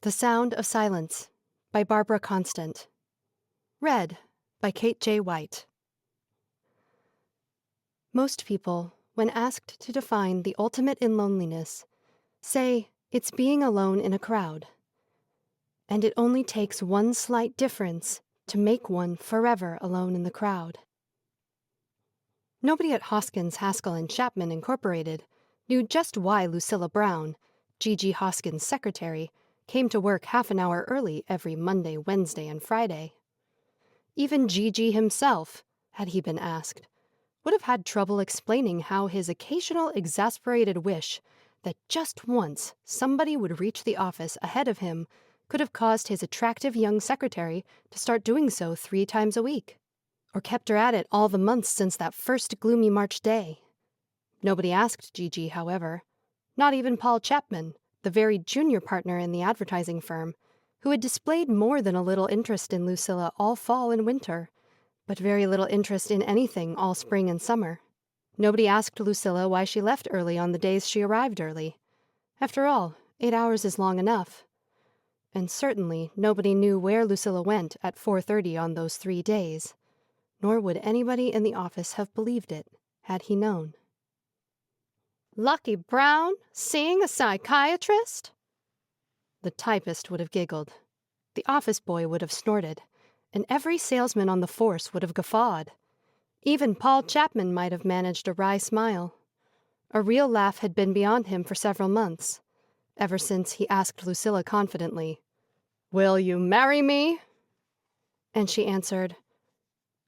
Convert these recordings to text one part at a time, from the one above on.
The Sound of Silence by Barbara Constant. Read by Kate J. White. Most people, when asked to define the ultimate in loneliness, say it's being alone in a crowd. And it only takes one slight difference to make one forever alone in the crowd. Nobody at Hoskins, Haskell and Chapman Incorporated knew just why Lucilla Brown, G.G. Hoskins' secretary, came to work half an hour early every Monday, Wednesday, and Friday. Even G.G. himself, had he been asked, would have had trouble explaining how his occasional exasperated wish that just once somebody would reach the office ahead of him could have caused his attractive young secretary to start doing so 3 times a week, or kept her at it all the months since that first gloomy March day. Nobody asked G.G., however, not even Paul Chapman, the very junior partner in the advertising firm, who had displayed more than a little interest in Lucilla all fall and winter, but very little interest in anything all spring and summer. Nobody asked Lucilla why she left early on the days she arrived early. After all, 8 hours is long enough. And certainly nobody knew where Lucilla went at 4:30 on those 3 days, nor would anybody in the office have believed it, had he known. "Lucky Brown, seeing a psychiatrist?" The typist would have giggled. The office boy would have snorted, and every salesman on the force would have guffawed. Even Paul Chapman might have managed a wry smile. A real laugh had been beyond him for several months, ever since he asked Lucilla confidently, "Will you marry me?" And she answered,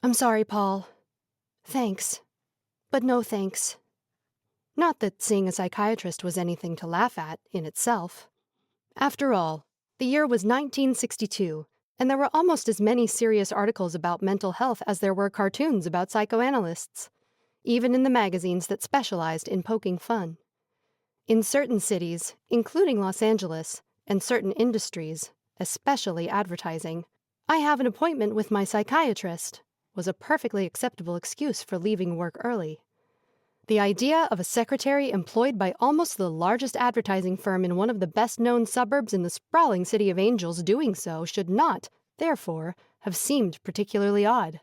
"I'm sorry, Paul. Thanks, but no thanks." Not that seeing a psychiatrist was anything to laugh at in itself. After all, the year was 1962, and there were almost as many serious articles about mental health as there were cartoons about psychoanalysts, even in the magazines that specialized in poking fun. In certain cities, including Los Angeles, and certain industries, especially advertising, "I have an appointment with my psychiatrist," was a perfectly acceptable excuse for leaving work early. The idea of a secretary employed by almost the largest advertising firm in one of the best-known suburbs in the sprawling city of Angels doing so should not, therefore, have seemed particularly odd.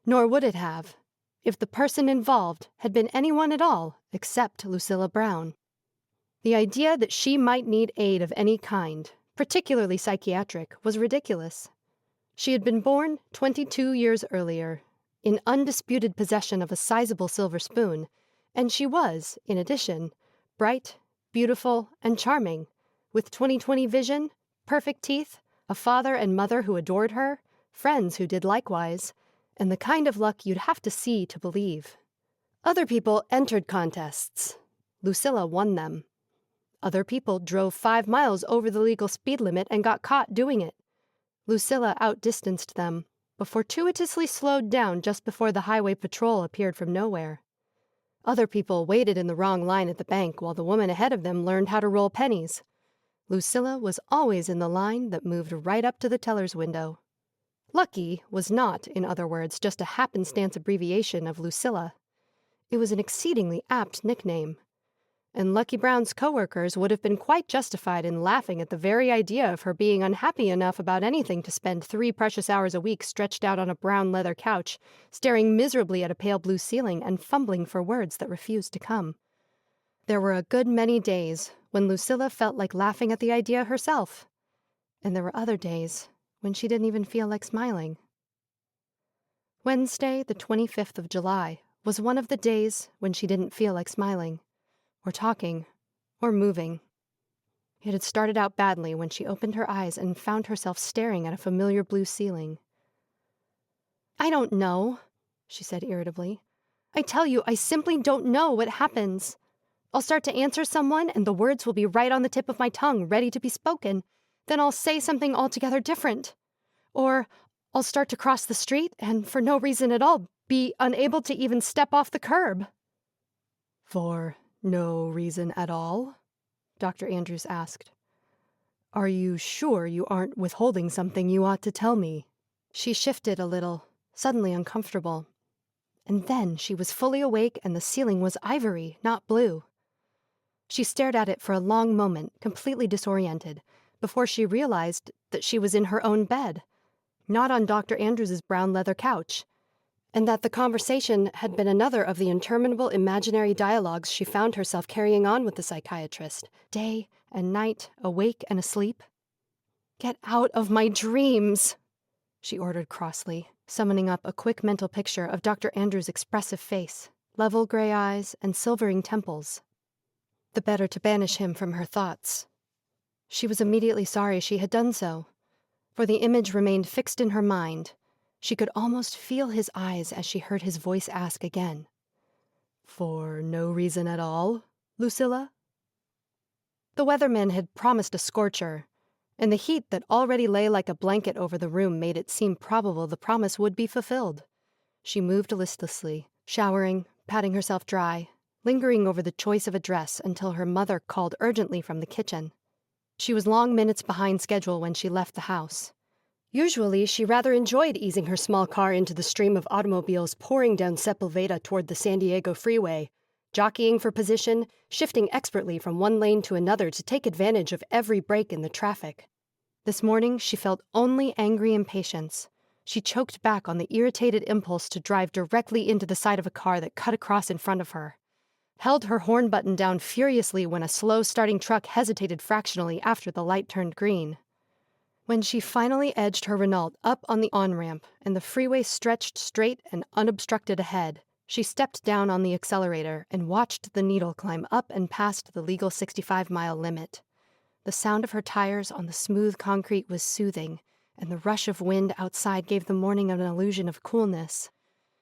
Nor would it have, if the person involved had been anyone at all except Lucilla Brown. The idea that she might need aid of any kind, particularly psychiatric, was ridiculous. She had been born 22 years earlier, in undisputed possession of a sizable silver spoon, and she was, in addition, bright, beautiful, and charming, with 20/20 vision, perfect teeth, a father and mother who adored her, friends who did likewise, and the kind of luck you'd have to see to believe. Other people entered contests. Lucilla won them. Other people drove 5 miles over the legal speed limit and got caught doing it. Lucilla outdistanced them, but fortuitously slowed down just before the highway patrol appeared from nowhere. Other people waited in the wrong line at the bank while the woman ahead of them learned how to roll pennies. Lucilla was always in the line that moved right up to the teller's window. Lucky was not, in other words, just a happenstance abbreviation of Lucilla. It was an exceedingly apt nickname. And Lucky Brown's coworkers would have been quite justified in laughing at the very idea of her being unhappy enough about anything to spend 3 precious hours a week stretched out on a brown leather couch, staring miserably at a pale blue ceiling and fumbling for words that refused to come. There were a good many days when Lucilla felt like laughing at the idea herself, and there were other days when she didn't even feel like smiling. Wednesday, the 25th of July, was one of the days when she didn't feel like smiling, or talking, or moving. It had started out badly when she opened her eyes and found herself staring at a familiar blue ceiling. "I don't know," she said irritably. "I tell you, I simply don't know what happens. I'll start to answer someone and the words will be right on the tip of my tongue, ready to be spoken. Then I'll say something altogether different. Or I'll start to cross the street and, for no reason at all, be unable to even step off the curb." "For no reason at all?" Dr. Andrews asked. "Are you sure you aren't withholding something you ought to tell me?" She shifted a little, suddenly uncomfortable. And then she was fully awake and the ceiling was ivory, not blue. She stared at it for a long moment, completely disoriented, before she realized that she was in her own bed, not on Dr. Andrews's brown leather couch, and that the conversation had been another of the interminable imaginary dialogues she found herself carrying on with the psychiatrist, day and night, awake and asleep. "Get out of my dreams," she ordered crossly, summoning up a quick mental picture of Dr. Andrews' expressive face, level gray eyes, and silvering temples, the better to banish him from her thoughts. She was immediately sorry she had done so, for the image remained fixed in her mind. She could almost feel his eyes as she heard his voice ask again, "For no reason at all, Lucilla?" The weatherman had promised a scorcher, and the heat that already lay like a blanket over the room made it seem probable the promise would be fulfilled. She moved listlessly, showering, patting herself dry, lingering over the choice of a dress until her mother called urgently from the kitchen. She was long minutes behind schedule when she left the house. Usually, she rather enjoyed easing her small car into the stream of automobiles pouring down Sepulveda toward the San Diego freeway, jockeying for position, shifting expertly from one lane to another to take advantage of every break in the traffic. This morning, she felt only angry impatience. She choked back on the irritated impulse to drive directly into the side of a car that cut across in front of her, held her horn button down furiously when a slow-starting truck hesitated fractionally after the light turned green. When she finally edged her Renault up on the on-ramp and the freeway stretched straight and unobstructed ahead, she stepped down on the accelerator and watched the needle climb up and past the legal 65-mile limit. The sound of her tires on the smooth concrete was soothing, and the rush of wind outside gave the morning an illusion of coolness.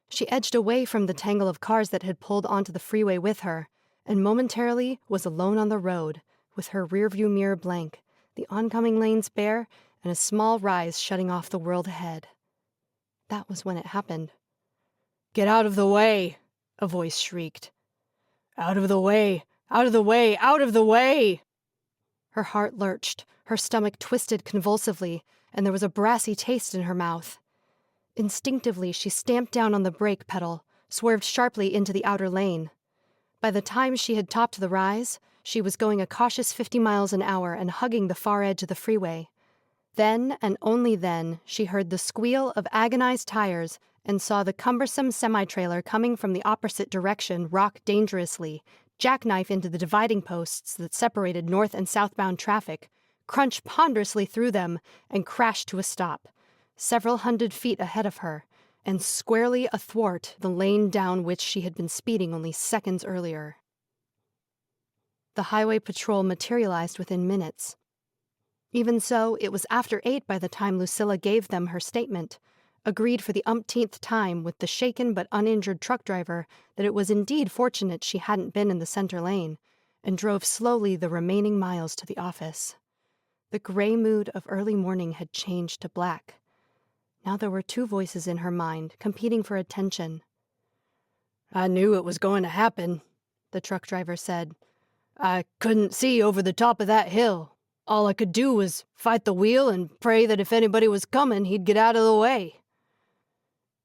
She edged away from the tangle of cars that had pulled onto the freeway with her, and momentarily was alone on the road, with her rearview mirror blank, the oncoming lanes bare, and a small rise shutting off the world ahead. That was when it happened. "Get out of the way!" a voice shrieked. "Out of the way! Out of the way! Out of the way!" Her heart lurched, her stomach twisted convulsively, and there was a brassy taste in her mouth. Instinctively, she stamped down on the brake pedal, swerved sharply into the outer lane. By the time she had topped the rise, she was going a cautious 50 miles an hour and hugging the far edge of the freeway. Then, and only then, she heard the squeal of agonized tires and saw the cumbersome semi-trailer coming from the opposite direction rock dangerously, jackknife into the dividing posts that separated north and southbound traffic, crunch ponderously through them, and crash to a stop, several hundred feet ahead of her, and squarely athwart the lane down which she had been speeding only seconds earlier. The highway patrol materialized within minutes. Even so, it was after 8 by the time Lucilla gave them her statement, agreed for the umpteenth time with the shaken but uninjured truck driver that it was indeed fortunate she hadn't been in the center lane, and drove slowly the remaining miles to the office. The gray mood of early morning had changed to black. Now there were two voices in her mind, competing for attention. "I knew it was going to happen," the truck driver said. "I couldn't see over the top of that hill. All I could do was fight the wheel and pray that if anybody was coming, he'd get out of the way."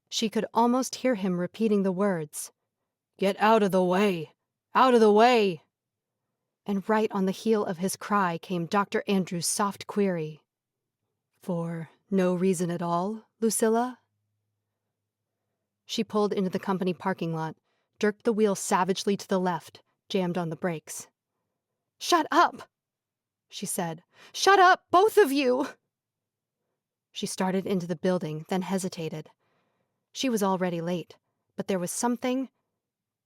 She could almost hear him repeating the words, "Get out of the way! Out of the way!" And right on the heel of his cry came Dr. Andrews' soft query. "For no reason at all, Lucilla?" She pulled into the company parking lot, jerked the wheel savagely to the left, jammed on the brakes. "Shut up!" she said. "Shut up, both of you!" She started into the building, then hesitated. She was already late, but there was something.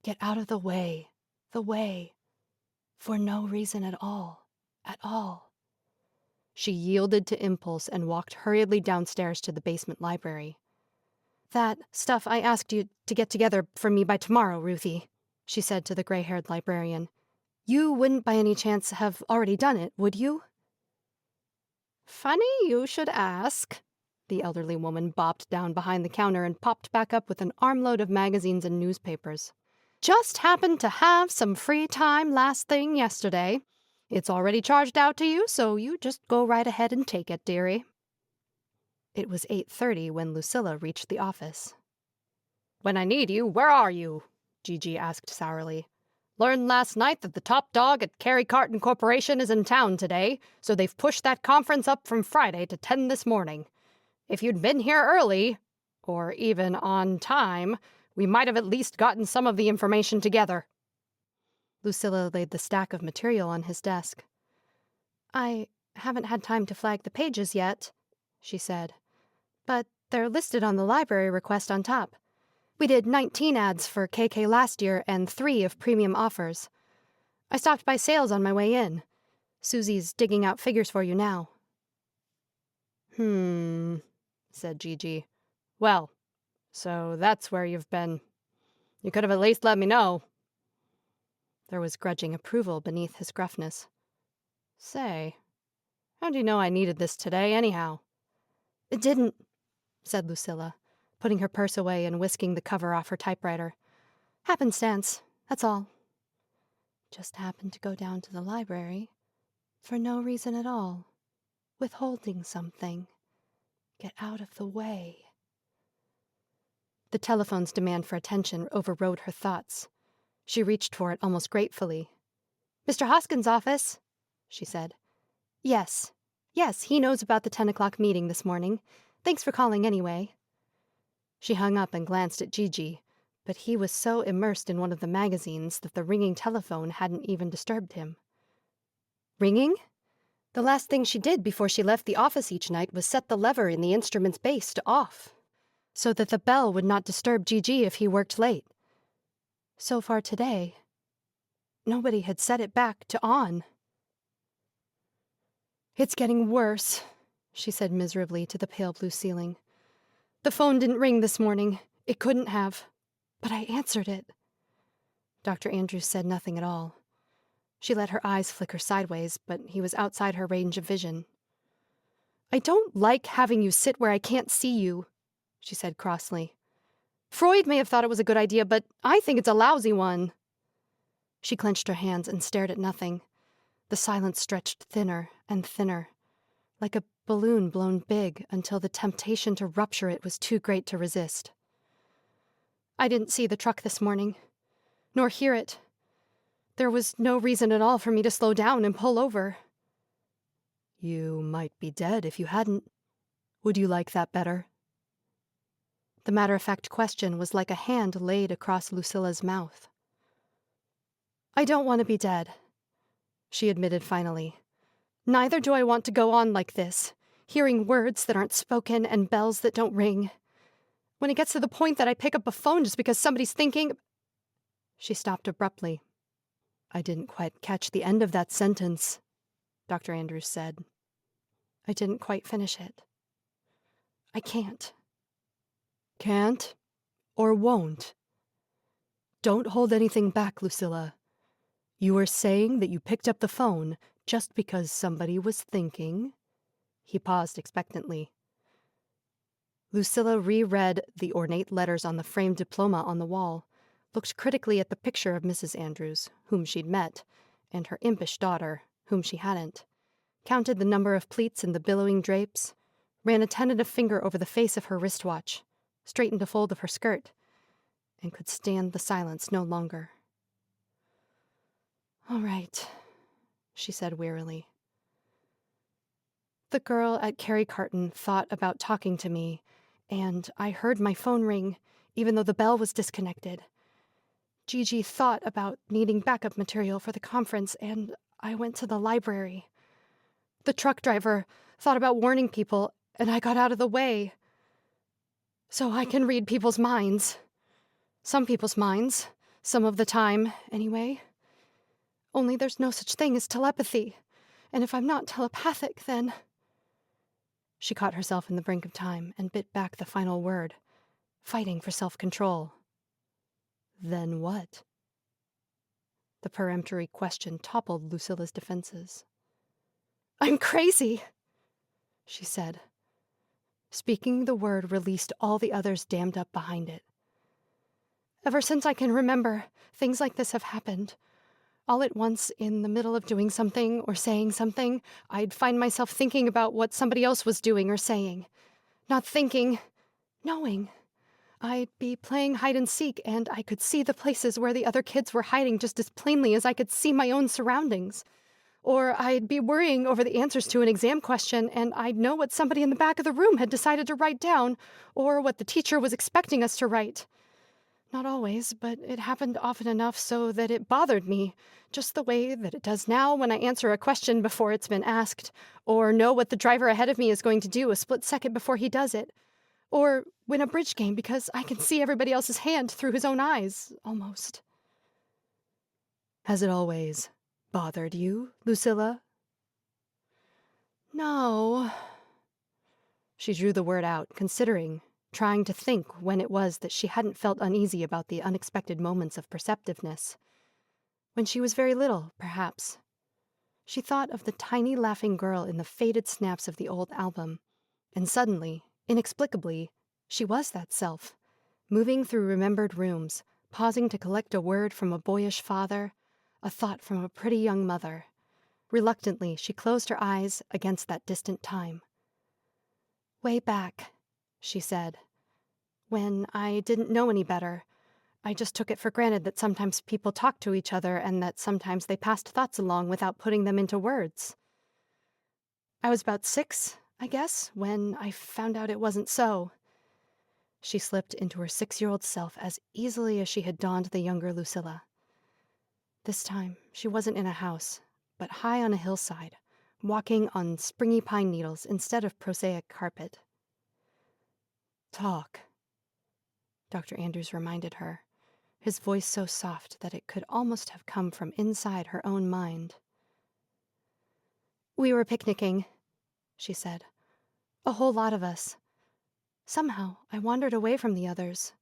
Get out of the way, for no reason at all, at all. She yielded to impulse and walked hurriedly downstairs to the basement library. "That stuff I asked you to get together for me by tomorrow, Ruthie," she said to the gray-haired librarian. "You wouldn't by any chance have already done it, would you?" "Funny you should ask." The elderly woman bopped down behind the counter and popped back up with an armload of magazines and newspapers. "Just happened to have some free time last thing yesterday. It's already charged out to you, so you just go right ahead and take it, dearie." It was 8:30 when Lucilla reached the office. "When I need you, where are you?" Gigi asked sourly. Learned last night that the top dog at Carey Carton Corporation is in town today, so they've pushed that conference up from Friday to 10 this morning. If you'd been here early, or even on time, we might have at least gotten some of the information together." Lucilla laid the stack of material on his desk. "I haven't had time to flag the pages yet," she said. "But they're listed on the library request on top. We did 19 ads for KK last year and 3 of premium offers. I stopped by sales on my way in. Susie's digging out figures for you now." Said Gigi. "Well, so that's where you've been. You could have at least let me know." There was grudging approval beneath his gruffness. "Say, how'd you know I needed this today, anyhow?" "It didn't," said Lucilla, putting her purse away and whisking the cover off her typewriter. "Happenstance, that's all. Just happened to go down to the library. For no reason at all. Withholding something. Get out of the way." The telephone's demand for attention overrode her thoughts. She reached for it almost gratefully. "Mr. Hoskins' office," she said. Yes, he knows about the 10 o'clock meeting this morning. Thanks for calling anyway." She hung up and glanced at Gigi, but he was so immersed in one of the magazines that the ringing telephone hadn't even disturbed him. Ringing? The last thing she did before she left the office each night was set the lever in the instrument's base to off, so that the bell would not disturb Gigi if he worked late. So far today, nobody had set it back to on. "It's getting worse," she said miserably to the pale blue ceiling. "The phone didn't ring this morning. It couldn't have. But I answered it." Dr. Andrews said nothing at all. She let her eyes flicker sideways, but he was outside her range of vision. "I don't like having you sit where I can't see you," she said crossly. "Freud may have thought it was a good idea, but I think it's a lousy one." She clenched her hands and stared at nothing. The silence stretched thinner and thinner, like a balloon blown big until the temptation to rupture it was too great to resist. "I didn't see the truck this morning, nor hear it. There was no reason at all for me to slow down and pull over." "You might be dead if you hadn't. Would you like that better?" The matter-of-fact question was like a hand laid across Lucilla's mouth. "I don't want to be dead," she admitted finally. "Neither do I want to go on like this, hearing words that aren't spoken and bells that don't ring. When it gets to the point that I pick up a phone just because somebody's thinking—" She stopped abruptly. "I didn't quite catch the end of that sentence," Dr. Andrews said. "I didn't quite finish it. I can't." "Can't? Or won't? Don't hold anything back, Lucilla. You were saying that you picked up the phone just because somebody was thinking?" He paused expectantly. Lucilla reread the ornate letters on the framed diploma on the wall, looked critically at the picture of Mrs. Andrews, whom she'd met, and her impish daughter, whom she hadn't, counted the number of pleats in the billowing drapes, ran a tentative finger over the face of her wristwatch, straightened a fold of her skirt, and could stand the silence no longer. "All right," she said wearily. "The girl at Carey Carton thought about talking to me, and I heard my phone ring, even though the bell was disconnected. Gigi thought about needing backup material for the conference, and I went to the library. The truck driver thought about warning people, and I got out of the way. So I can read people's minds. Some people's minds. Some of the time, anyway. Only there's no such thing as telepathy, and if I'm not telepathic, then—" She caught herself in the brink of time and bit back the final word, fighting for self-control. "Then what?" The peremptory question toppled Lucilla's defenses. "I'm crazy," she said. Speaking the word released all the others dammed up behind it. "Ever since I can remember, things like this have happened. All at once, in the middle of doing something or saying something, I'd find myself thinking about what somebody else was doing or saying. Not thinking, knowing. I'd be playing hide and seek, and I could see the places where the other kids were hiding just as plainly as I could see my own surroundings. Or I'd be worrying over the answers to an exam question, and I'd know what somebody in the back of the room had decided to write down, or what the teacher was expecting us to write. Not always, but it happened often enough so that it bothered me, just the way that it does now when I answer a question before it's been asked, or know what the driver ahead of me is going to do a split second before he does it, or win a bridge game because I can see everybody else's hand through his own eyes, almost. Has it always bothered you, Lucilla? No. She drew the word out, considering, trying to think when it was that she hadn't felt uneasy about the unexpected moments of perceptiveness. When she was very little, perhaps. She thought of the tiny laughing girl in the faded snaps of the old album, and suddenly, inexplicably, she was that self, moving through remembered rooms, pausing to collect a word from a boyish father, a thought from a pretty young mother. Reluctantly, she closed her eyes against that distant time. "Way back," she said, "when I didn't know any better. I just took it for granted that sometimes people talked to each other and that sometimes they passed thoughts along without putting them into words. I was about 6, I guess, when I found out it wasn't so." She slipped into her 6-year-old self as easily as she had donned the younger Lucilla. This time, she wasn't in a house, but high on a hillside, walking on springy pine needles instead of prosaic carpet. "Talk," Dr. Andrews reminded her, his voice so soft that it could almost have come from inside her own mind. "We were picnicking," she said. "A whole lot of us. Somehow, I wandered away from the others.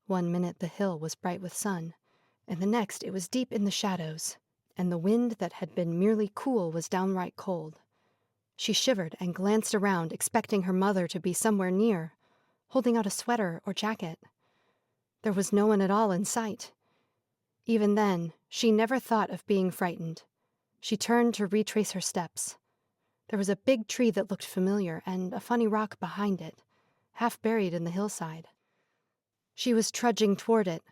One minute the hill was bright with sun, and the next it was deep in the shadows, and the wind that had been merely cool was downright cold. She shivered and glanced around, expecting her mother to be somewhere near, holding out a sweater or jacket. There was no one at all in sight. Even then, she never thought of being frightened. She turned to retrace her steps. There was a big tree that looked familiar and a funny rock behind it, half buried in the hillside. She was trudging toward it,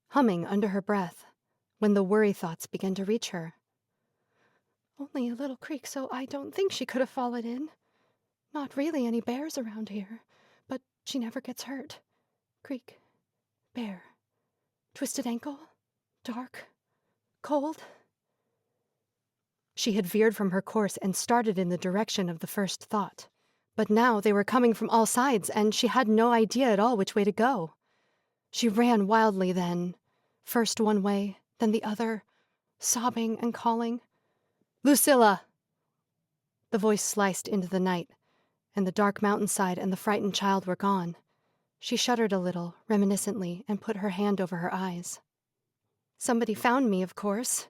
humming under her breath, when the worry thoughts began to reach her. "Only a little creek, so I don't think she could have fallen in. Not really any bears around here, but she never gets hurt. Creek, bear, twisted ankle, dark, cold." She had veered from her course and started in the direction of the first thought. But now they were coming from all sides, and she had no idea at all which way to go. She ran wildly then, first one way, then the other, sobbing and calling, "Lucilla!" The voice sliced into the night, and the dark mountainside and the frightened child were gone. She shuddered a little, reminiscently, and put her hand over her eyes. "Somebody found me, of course.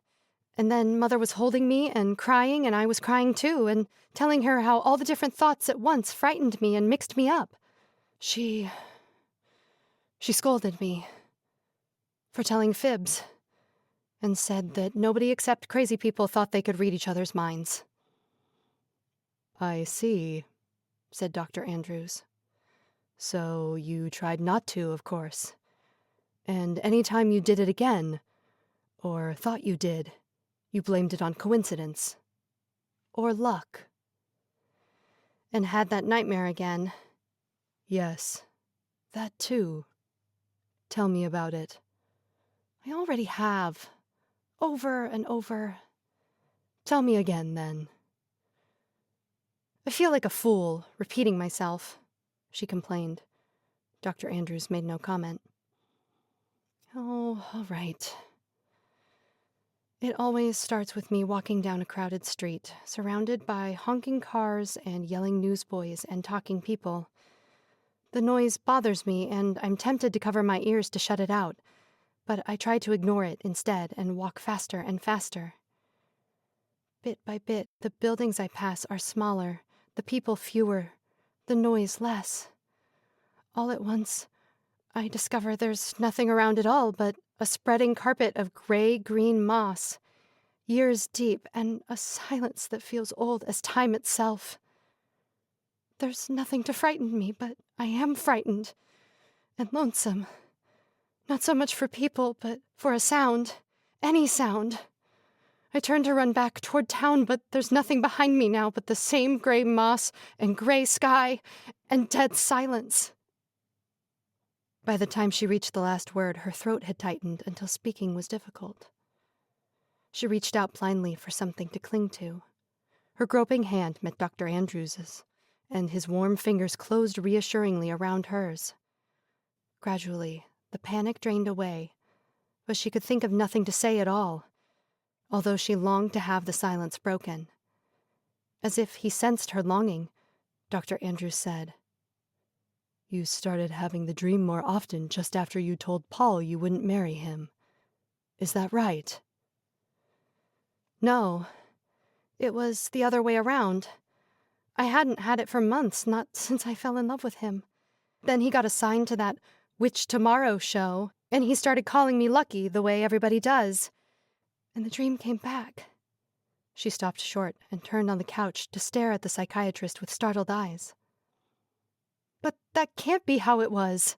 And then Mother was holding me and I was crying too, and telling her how all the different thoughts at once frightened me and mixed me up. She scolded me for telling fibs, and said that nobody except crazy people thought they could read each other's minds." "I see," said Dr. Andrews. "So you tried not to, of course. And any time you did it again, or thought you did, you blamed it on coincidence. Or luck." "And had that nightmare again." "Yes, that too. Tell me about it." "I already have. Over and over." "Tell me again, then." "I feel like a fool, repeating myself," she complained. Dr. Andrews made no comment. "Oh, all right. It always starts with me walking down a crowded street, surrounded by honking cars and yelling newsboys and talking people. The noise bothers me, and I'm tempted to cover my ears to shut it out, but I try to ignore it instead and walk faster and faster. Bit by bit, the buildings I pass are smaller, the people fewer, the noise less. All at once, I discover there's nothing around at all but a spreading carpet of gray-green moss, years deep, and a silence that feels old as time itself. There's nothing to frighten me, but I am frightened, and lonesome. Not so much for people, but for a sound. Any sound. I turned to run back toward town, but there's nothing behind me now but the same gray moss and gray sky and dead silence. By the time she reached the last word, her throat had tightened until speaking was difficult. She reached out blindly for something to cling to. Her groping hand met Dr. Andrews's, and his warm fingers closed reassuringly around hers. Gradually, the panic drained away, but she could think of nothing to say at all, although she longed to have the silence broken. As if he sensed her longing, Dr. Andrews said, "You started having the dream more often just after you told Paul you wouldn't marry him. Is that right?" "No. It was the other way around. I hadn't had it for months, not since I fell in love with him. Then he got assigned to that Which Tomorrow show, and he started calling me lucky the way everybody does. And the dream came back." She stopped short and turned on the couch to stare at the psychiatrist with startled eyes. "But that can't be how it was,"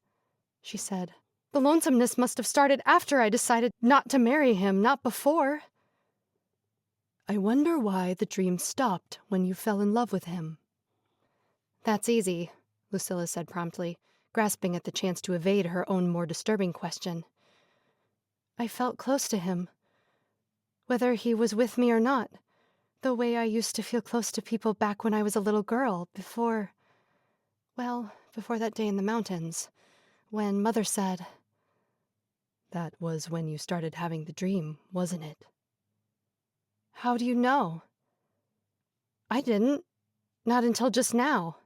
she said. "The lonesomeness must have started after I decided not to marry him, not before." "I wonder why the dream stopped when you fell in love with him." "That's easy," Lucilla said promptly, grasping at the chance to evade her own more disturbing question. "I felt close to him, whether he was with me or not, the way I used to feel close to people back when I was a little girl, before that day in the mountains, when Mother said—" "That was when you started having the dream, wasn't it?" "How do you know?" "I didn't. Not until just now.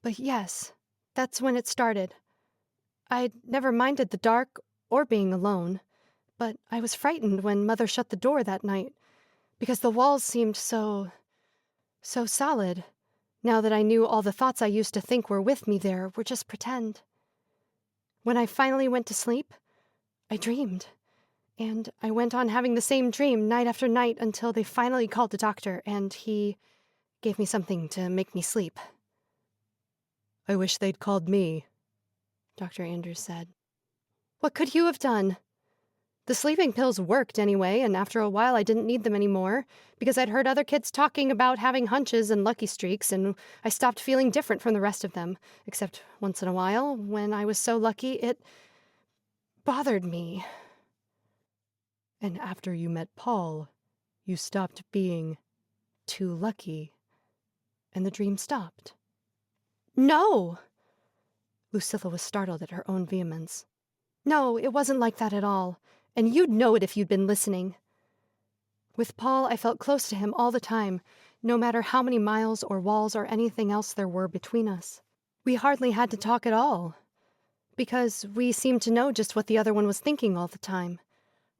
But yes, that's when it started. I'd never minded the dark or being alone, but I was frightened when Mother shut the door that night, because the walls seemed so solid, now that I knew all the thoughts I used to think were with me there were just pretend. When I finally went to sleep, I dreamed, and I went on having the same dream night after night until they finally called the doctor, and he gave me something to make me sleep." "I wish they'd called me," Dr. Andrews said. "What could you have done? The sleeping pills worked anyway, and after a while I didn't need them anymore, because I'd heard other kids talking about having hunches and lucky streaks, and I stopped feeling different from the rest of them, except once in a while, when I was so lucky, it bothered me." "And after you met Paul, you stopped being too lucky, and the dream stopped." "No!" Lucilla was startled at her own vehemence. "No, it wasn't like that at all, and you'd know it if you'd been listening. With Paul, I felt close to him all the time, no matter how many miles or walls or anything else there were between us. We hardly had to talk at all, because we seemed to know just what the other one was thinking all the time,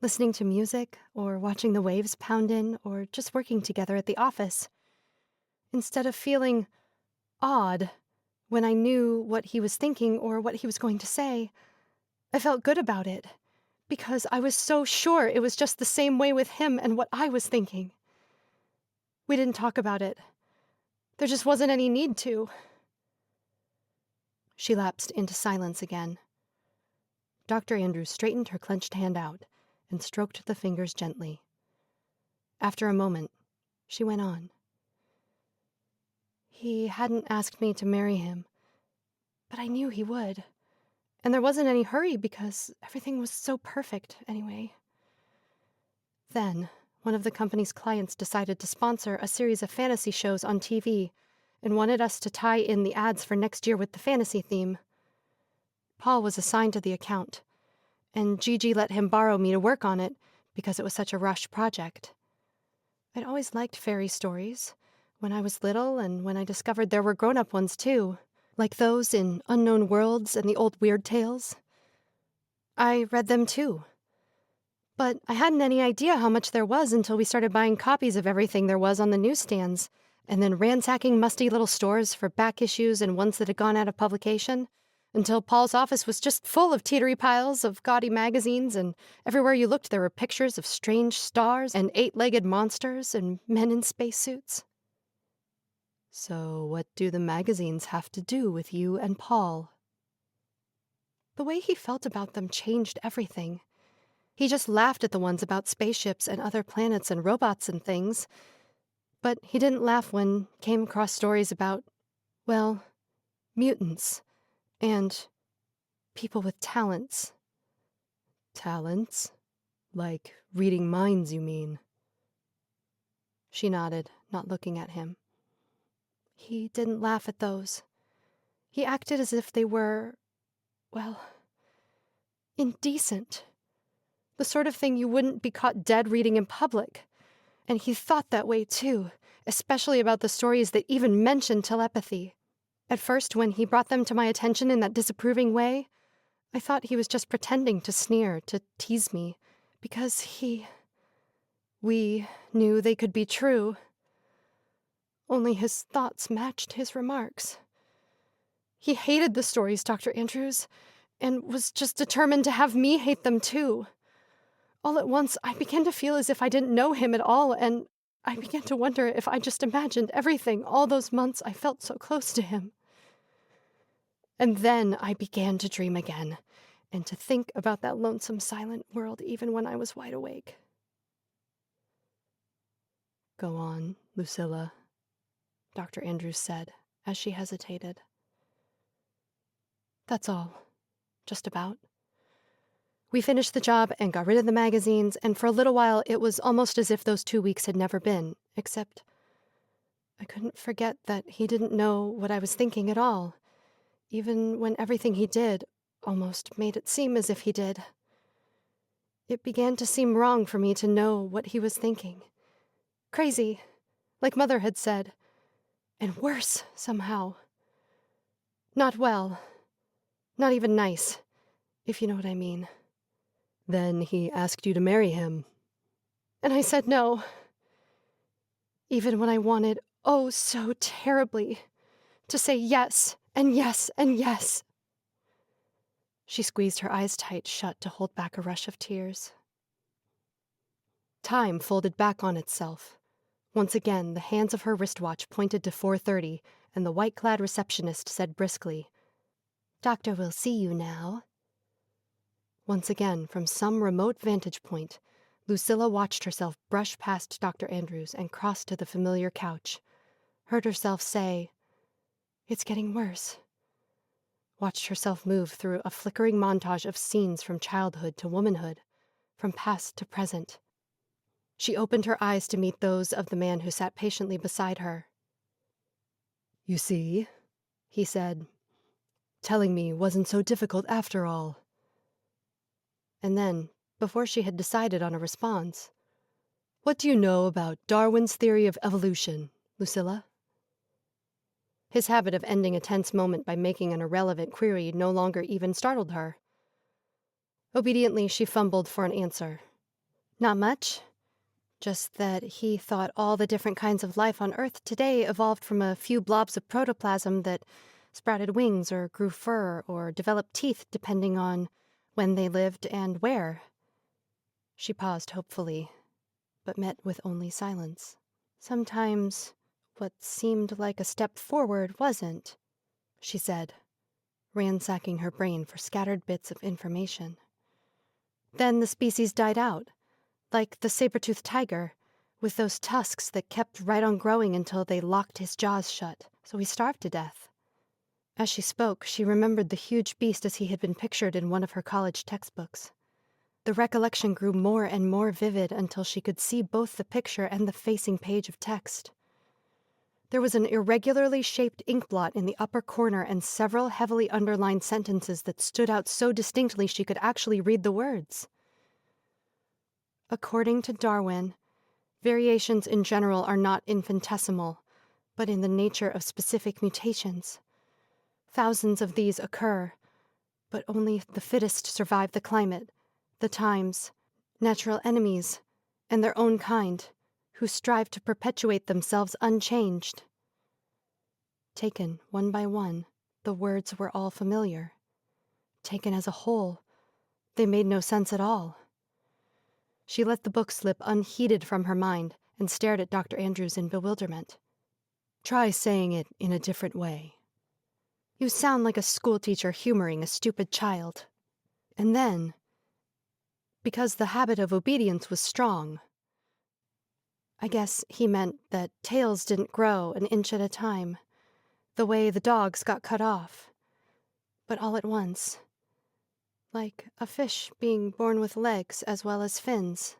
listening to music, or watching the waves pound in, or just working together at the office. Instead of feeling odd when I knew what he was thinking or what he was going to say, I felt good about it, because I was so sure it was just the same way with him and what I was thinking. We didn't talk about it. There just wasn't any need to." She lapsed into silence again. Dr. Andrews straightened her clenched hand out and stroked the fingers gently. After a moment, she went on. "He hadn't asked me to marry him, but I knew he would. And there wasn't any hurry because everything was so perfect anyway. Then, one of the company's clients decided to sponsor a series of fantasy shows on TV and wanted us to tie in the ads for next year with the fantasy theme. Paul was assigned to the account, and Gigi let him borrow me to work on it because it was such a rush project. I'd always liked fairy stories, when I was little and when I discovered there were grown-up ones too, like those in Unknown Worlds and the Old Weird Tales. I read them too. But I hadn't any idea how much there was until we started buying copies of everything there was on the newsstands, and then ransacking musty little stores for back issues and ones that had gone out of publication, until Paul's office was just full of teetery piles of gaudy magazines, and everywhere you looked there were pictures of strange stars and eight-legged monsters and men in spacesuits. "So what do the magazines have to do with you and Paul?" The way he felt about them changed everything. He just laughed at the ones about spaceships and other planets and robots and things, but he didn't laugh when came across stories about, well, mutants and people with talents. Talents? Like reading minds, you mean? She nodded, not looking at him. He didn't laugh at those. He acted as if they were, well, indecent. The sort of thing you wouldn't be caught dead reading in public. And he thought that way too, especially about the stories that even mentioned telepathy. At first, when he brought them to my attention in that disapproving way, I thought he was just pretending to sneer, to tease me, because we knew they could be true. Only his thoughts matched his remarks. He hated the stories, Dr. Andrews, and was just determined to have me hate them too. All at once, I began to feel as if I didn't know him at all, and I began to wonder if I just imagined everything all those months I felt so close to him. And then I began to dream again, and to think about that lonesome, silent world even when I was wide awake. Go on, Lucilla, Dr. Andrews said, as she hesitated. That's all. Just about. We finished the job and got rid of the magazines, and for a little while it was almost as if those 2 weeks had never been, except I couldn't forget that he didn't know what I was thinking at all, even when everything he did almost made it seem as if he did. It began to seem wrong for me to know what he was thinking. Crazy, like Mother had said, and worse somehow. Not well. Not even nice, if you know what I mean. Then he asked you to marry him. And I said no. Even when I wanted, oh so terribly, to say yes, and yes, and yes. She squeezed her eyes tight shut to hold back a rush of tears. Time folded back on itself. Once again, the hands of her wristwatch pointed to 4:30, and the white-clad receptionist said briskly, "Doctor will see you now." Once again, from some remote vantage point, Lucilla watched herself brush past Dr. Andrews and cross to the familiar couch, heard herself say, "It's getting worse," watched herself move through a flickering montage of scenes from childhood to womanhood, from past to present. She opened her eyes to meet those of the man who sat patiently beside her. "You see," he said, "telling me wasn't so difficult after all." And then, before she had decided on a response, "What do you know about Darwin's theory of evolution, Lucilla?" His habit of ending a tense moment by making an irrelevant query no longer even startled her. Obediently, she fumbled for an answer. Not much. Just that he thought all the different kinds of life on Earth today evolved from a few blobs of protoplasm that sprouted wings or grew fur or developed teeth depending on when they lived and where. She paused hopefully, but met with only silence. Sometimes what seemed like a step forward wasn't, she said, ransacking her brain for scattered bits of information. Then the species died out, like the saber-toothed tiger, with those tusks that kept right on growing until they locked his jaws shut, so he starved to death. As she spoke, she remembered the huge beast as he had been pictured in one of her college textbooks. The recollection grew more and more vivid until she could see both the picture and the facing page of text. There was an irregularly shaped inkblot in the upper corner and several heavily underlined sentences that stood out so distinctly she could actually read the words. According to Darwin, variations in general are not infinitesimal, but in the nature of specific mutations. Thousands of these occur, but only the fittest survive the climate, the times, natural enemies, and their own kind, who strive to perpetuate themselves unchanged. Taken one by one, the words were all familiar. Taken as a whole, they made no sense at all. She let the book slip unheeded from her mind and stared at Dr. Andrews in bewilderment. "Try saying it in a different way." You sound like a schoolteacher humoring a stupid child. And then, because the habit of obedience was strong, I guess he meant that tails didn't grow an inch at a time, the way the dogs got cut off, but all at once, like a fish being born with legs as well as fins,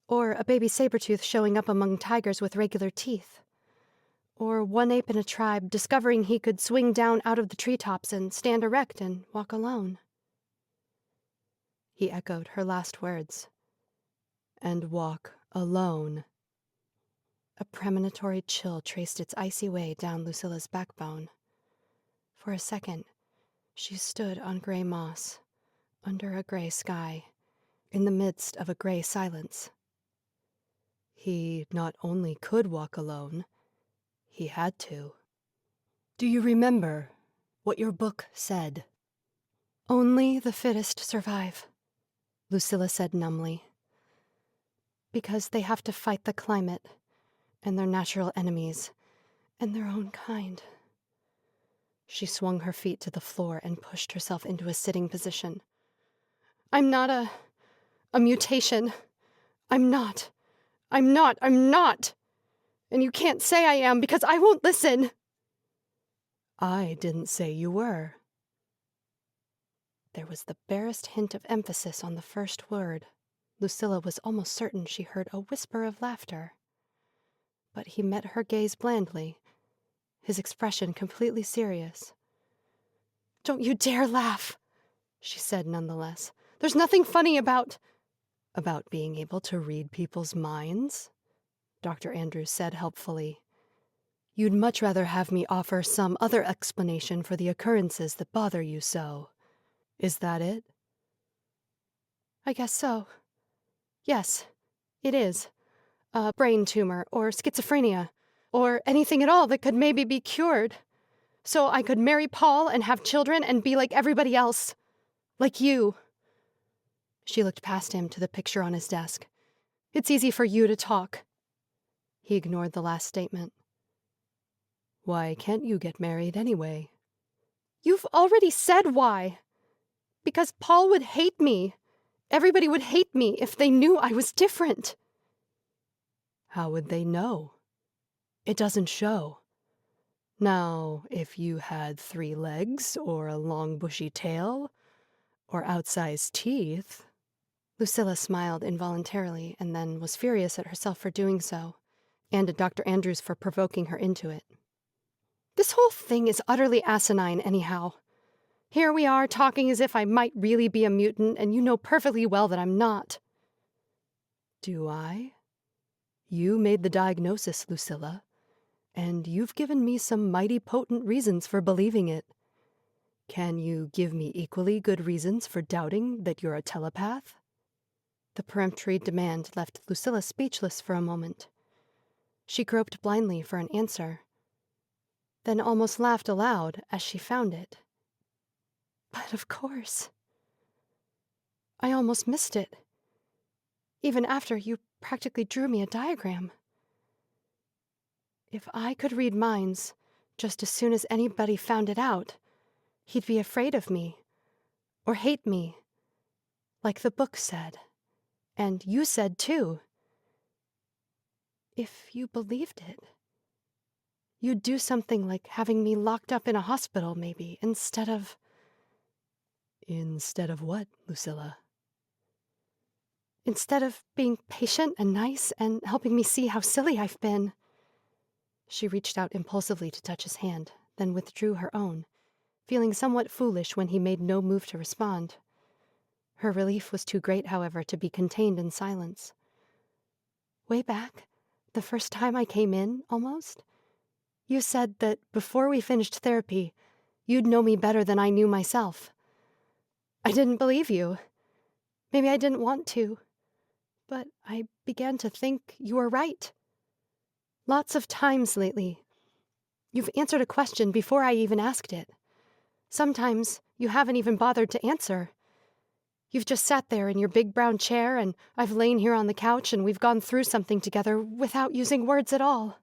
or a baby saber-tooth showing up among tigers with regular teeth, or one ape in a tribe discovering he could swing down out of the treetops and stand erect and walk alone. He echoed her last words. And walk alone. A premonitory chill traced its icy way down Lucilla's backbone. For a second, she stood on gray moss, under a gray sky, in the midst of a gray silence. He not only could walk alone, he had to. Do you remember what your book said? Only the fittest survive, Lucilla said numbly. Because they have to fight the climate, and their natural enemies, and their own kind. She swung her feet to the floor and pushed herself into a sitting position. I'm not a mutation. I'm not. And you can't say I am because I won't listen. I didn't say you were. There was the barest hint of emphasis on the first word. Lucilla was almost certain she heard a whisper of laughter. But he met her gaze blandly, his expression completely serious. Don't you dare laugh, she said nonetheless. There's nothing funny about being able to read people's minds, Dr. Andrews said helpfully. You'd much rather have me offer some other explanation for the occurrences that bother you so. Is that it? I guess so. Yes, it is. A brain tumor, or schizophrenia, or anything at all that could maybe be cured. So I could marry Paul and have children and be like everybody else. Like you. She looked past him to the picture on his desk. It's easy for you to talk. He ignored the last statement. Why can't you get married anyway? You've already said why. Because Paul would hate me. Everybody would hate me if they knew I was different. How would they know? It doesn't show. Now, if you had 3 legs, or a long bushy tail, or outsized teeth... Lucilla smiled involuntarily and then was furious at herself for doing so, and at Dr. Andrews for provoking her into it. This whole thing is utterly asinine anyhow. Here we are talking as if I might really be a mutant, and you know perfectly well that I'm not. Do I? You made the diagnosis, Lucilla, and you've given me some mighty potent reasons for believing it. Can you give me equally good reasons for doubting that you're a telepath? The peremptory demand left Lucilla speechless for a moment. She groped blindly for an answer, then almost laughed aloud as she found it. But of course. I almost missed it. Even after you practically drew me a diagram. If I could read minds just as soon as anybody found it out, he'd be afraid of me, or hate me, like the book said. And you said too. If you believed it, you'd do something like having me locked up in a hospital, maybe, instead of... Instead of what, Lucilla? Instead of being patient and nice and helping me see how silly I've been. She reached out impulsively to touch his hand, then withdrew her own, feeling somewhat foolish when he made no move to respond. Her relief was too great, however, to be contained in silence. Way back, the first time I came in, almost, you said that before we finished therapy, you'd know me better than I knew myself. I didn't believe you. Maybe I didn't want to. But I began to think you were right. Lots of times lately, you've answered a question before I even asked it. Sometimes you haven't even bothered to answer. You've just sat there in your big brown chair, and I've lain here on the couch, and we've gone through something together without using words at all.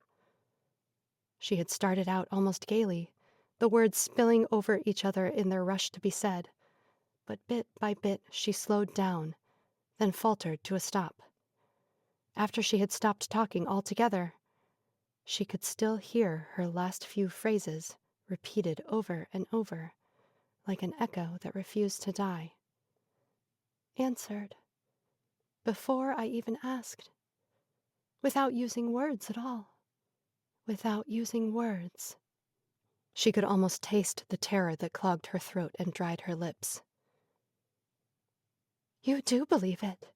She had started out almost gaily, the words spilling over each other in their rush to be said. But bit by bit she slowed down, then faltered to a stop. After she had stopped talking altogether, she could still hear her last few phrases repeated over and over, like an echo that refused to die. Answered. Before I even asked. Without using words at all. Without using words. She could almost taste the terror that clogged her throat and dried her lips. You do believe it.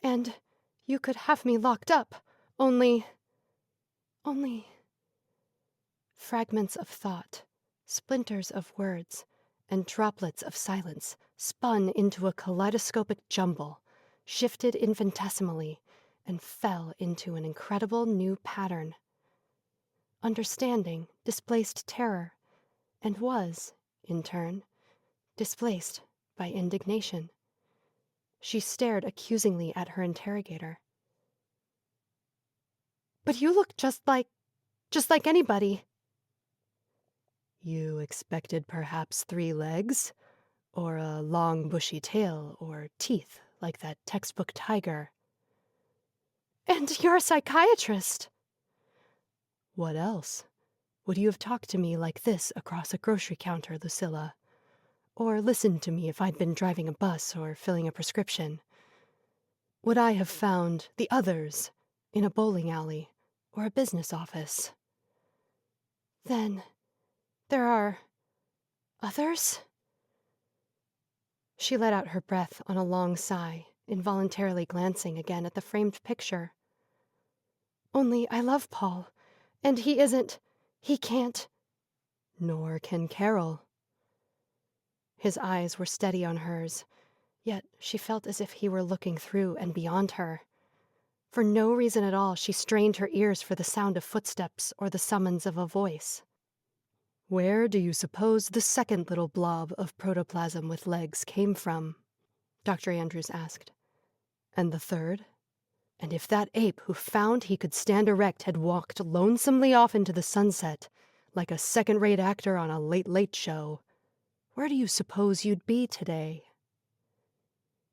And you could have me locked up, only... Fragments of thought, splinters of words, and droplets of silence spun into a kaleidoscopic jumble, shifted infinitesimally, and fell into an incredible new pattern. Understanding displaced terror, and was, in turn, displaced by indignation. She stared accusingly at her interrogator. But you look just like anybody. You expected perhaps 3 legs? Or a long bushy tail, or teeth like that textbook tiger. And you're a psychiatrist! What else? Would you have talked to me like this across a grocery counter, Lucilla? Or listened to me if I'd been driving a bus or filling a prescription? Would I have found the others in a bowling alley or a business office? Then, there are others? She let out her breath on a long sigh, involuntarily glancing again at the framed picture. Only I love Paul, and he can't. Nor can Carol. His eyes were steady on hers, yet she felt as if he were looking through and beyond her. For no reason at all, she strained her ears for the sound of footsteps or the summons of a voice. Where do you suppose the second little blob of protoplasm with legs came from? Dr. Andrews asked. And the third? And if that ape who found he could stand erect had walked lonesomely off into the sunset, like a second-rate actor on a late show, where do you suppose you'd be today?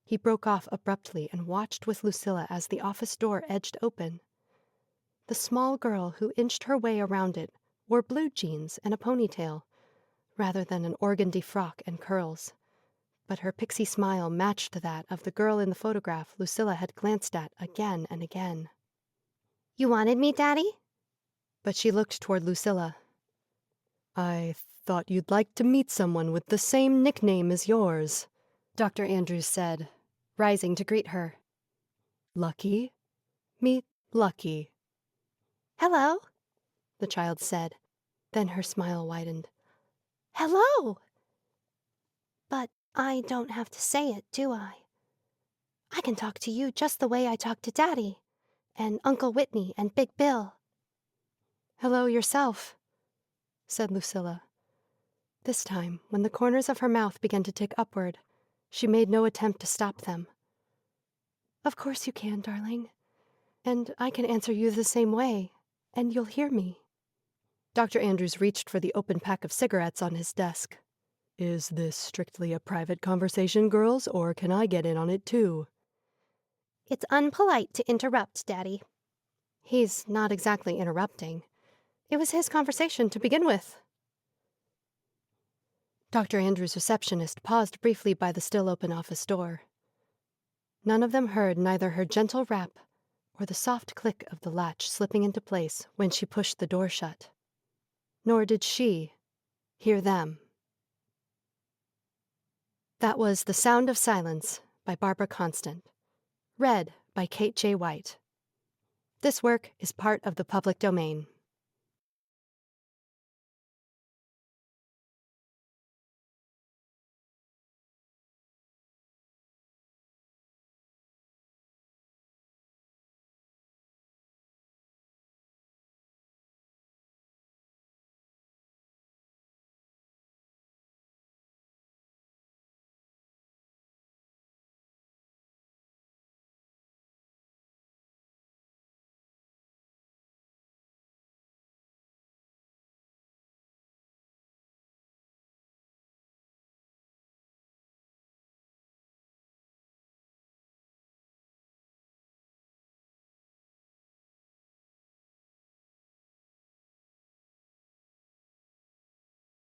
He broke off abruptly and watched with Lucilla as the office door edged open. The small girl who inched her way around it wore blue jeans and a ponytail, rather than an organdy frock and curls. But her pixie smile matched that of the girl in the photograph Lucilla had glanced at again and again. You wanted me, Daddy? But she looked toward Lucilla. I thought you'd like to meet someone with the same nickname as yours, Dr. Andrews said, rising to greet her. Lucky? Meet Lucky. Hello, the child said. Then her smile widened. Hello! But I don't have to say it, do I? I can talk to you just the way I talk to Daddy, and Uncle Whitney and Big Bill. Hello yourself, said Lucilla. This time, when the corners of her mouth began to tick upward, she made no attempt to stop them. Of course you can, darling. And I can answer you the same way, and you'll hear me. Dr. Andrews reached for the open pack of cigarettes on his desk. Is this strictly a private conversation, girls, or can I get in on it too? It's unpolite to interrupt, Daddy. He's not exactly interrupting. It was his conversation to begin with. Dr. Andrews' receptionist paused briefly by the still open office door. None of them heard neither her gentle rap or the soft click of the latch slipping into place when she pushed the door shut. Nor did she hear them. That was The Sound of Silence by Barbara Constant, read by Kate J. White. This work is part of the public domain.